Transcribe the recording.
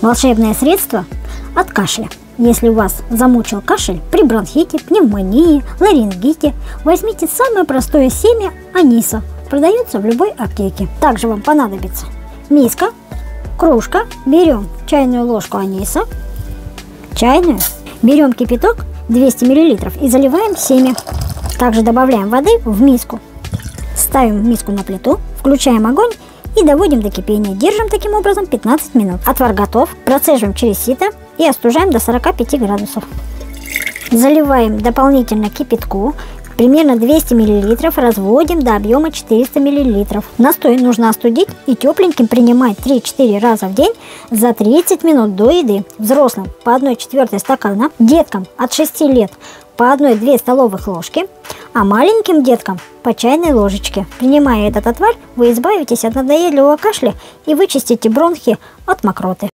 Волшебное средство от кашля. Если у вас замучил кашель при бронхите, пневмонии, ларингите, возьмите самое простое семя аниса. Продается в любой аптеке. Также вам понадобится миска, кружка. Берем чайную ложку аниса, чайную. Берем кипяток 200 мл и заливаем семя. Также добавляем воды в миску. Ставим миску на плиту, включаем огонь и доводим до кипения. Держим таким образом 15 минут. Отвар готов. Процеживаем через сито и остужаем до 45 градусов. Заливаем дополнительно кипятку. Примерно 200 мл разводим до объема 400 мл. Настой нужно остудить и тепленьким принимать 3-4 раза в день за 30 минут до еды. Взрослым по 1/4 стакана, деткам от 6 лет по 1-2 столовых ложки, а маленьким деткам по чайной ложечке. Принимая этот отвар, вы избавитесь от надоедливого кашля и вычистите бронхи от мокроты.